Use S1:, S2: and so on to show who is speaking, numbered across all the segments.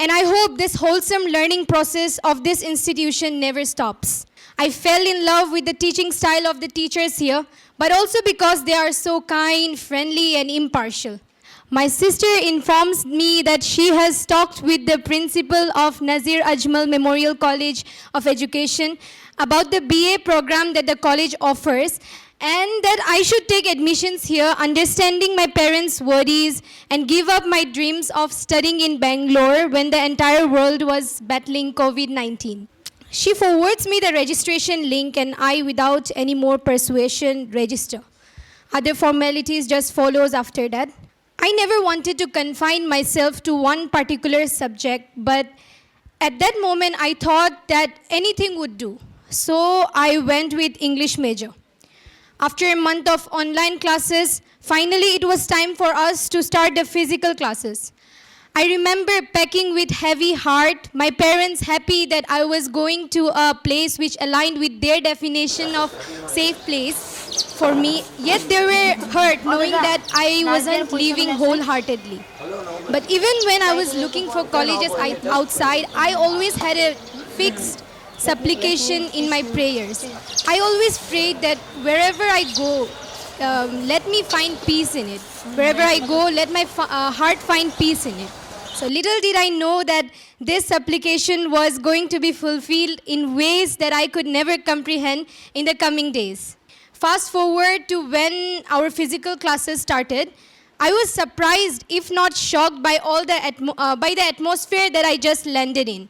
S1: And I hope this wholesome learning process of this institution never stops. I fell in love with the teaching style of the teachers here, but also because they are so kind, friendly, and impartial. My sister informs me that she has talked with the principal of Nazir Ajmal Memorial College of Education about the BA program that the college offers, and that I should take admissions here, understanding my parents' worries, and give up my dreams of studying in Bangalore when the entire world was battling COVID-19. She forwards me the registration link, and I, without any more persuasion, register. Other formalities just follows after that. I never wanted to confine myself to one particular subject, but at that moment I thought that anything would do. So I went with English major. After a month of online classes, finally it was time for us to start the physical classes. I remember packing with heavy heart, my parents happy that I was going to a place which aligned with their definition of safe place for me, yet they were hurt knowing that I wasn't leaving wholeheartedly. But even when I was looking for colleges outside, I always had a fixed supplication in my prayers. I always prayed that wherever I go, let me find peace in it. Wherever I go, let my heart find peace in it. So little did I know that this supplication was going to be fulfilled in ways that I could never comprehend in the coming days. Fast forward to when our physical classes started, I was surprised, if not shocked, by by the atmosphere that I just landed in.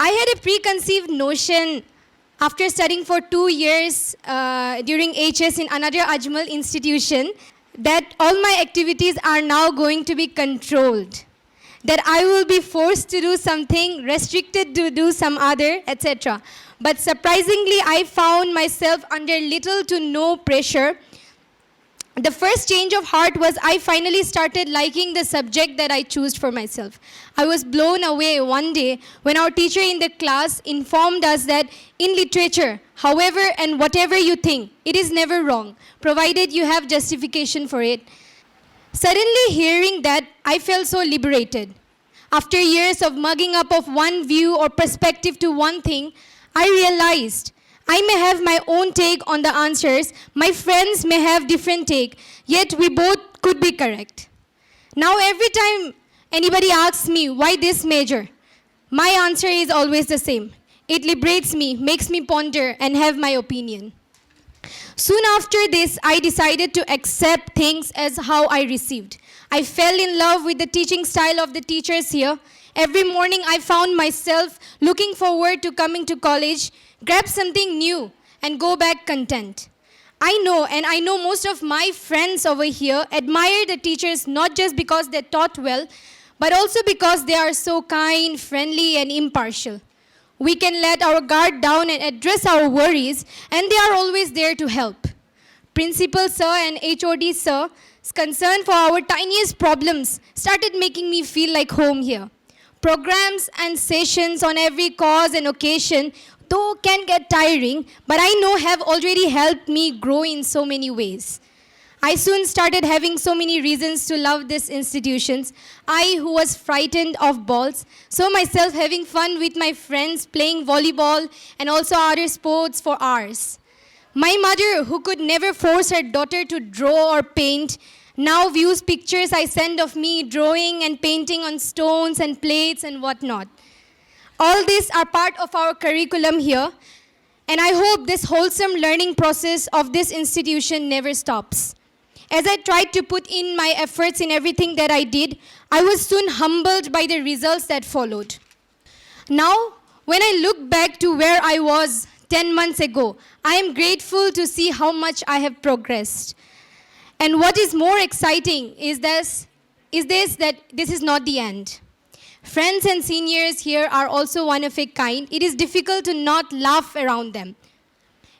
S1: I had a preconceived notion after studying for 2 years during HS in another Ajmal institution that all my activities are now going to be controlled, that I will be forced to do something, restricted to do some other, etc. But surprisingly, I found myself under little to no pressure. The first change of heart was I finally started liking the subject that I chose for myself. I was blown away one day when our teacher in the class informed us that in literature, however and whatever you think, it is never wrong, provided you have justification for it. Suddenly hearing that, I felt so liberated. After years of mugging up of one view or perspective to one thing, I realized I may have my own take on the answers, my friends may have different take, yet we both could be correct. Now every time anybody asks me why this major, my answer is always the same. It liberates me, makes me ponder and have my opinion. Soon after this, I decided to accept things as how I received. I fell in love with the teaching style of the teachers here. Every morning I found myself looking forward to coming to college, grab something new, and go back content. I know most of my friends over here admire the teachers not just because they taught well, but also because they are so kind, friendly, and impartial. We can let our guard down and address our worries, and they are always there to help. Principal sir and HOD sir's concern for our tiniest problems started making me feel like home here. Programs and sessions on every cause and occasion, though can get tiring, but I know have already helped me grow in so many ways. I soon started having so many reasons to love these institutions. I, who was frightened of balls, saw myself having fun with my friends, playing volleyball and also other sports for hours. My mother, who could never force her daughter to draw or paint, now views pictures I send of me drawing and painting on stones and plates and whatnot. All these are part of our curriculum here, and I hope this wholesome learning process of this institution never stops. As I tried to put in my efforts in everything that I did, I was soon humbled by the results that followed. Now, when I look back to where I was 10 months ago, I am grateful to see how much I have progressed. And what is more exciting is that this is not the end. Friends and seniors here are also one of a kind. It is difficult to not laugh around them.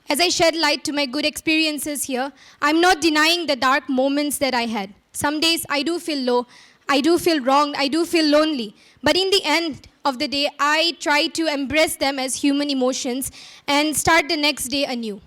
S1: As I shed light to my good experiences here, I'm not denying the dark moments that I had. Some days I do feel low, I do feel wronged, I do feel lonely. But in the end of the day, I try to embrace them as human emotions and start the next day anew.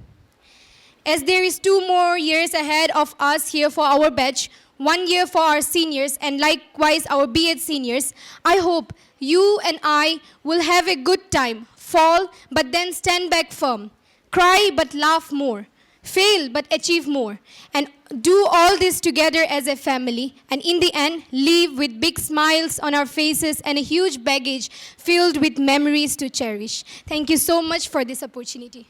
S1: As there is 2 more years ahead of us here for our batch, 1 year for our seniors and likewise our B.Ed seniors, I hope you and I will have a good time, fall but then stand back firm, cry but laugh more, fail but achieve more, and do all this together as a family, and in the end, leave with big smiles on our faces and a huge baggage filled with memories to cherish. Thank you so much for this opportunity.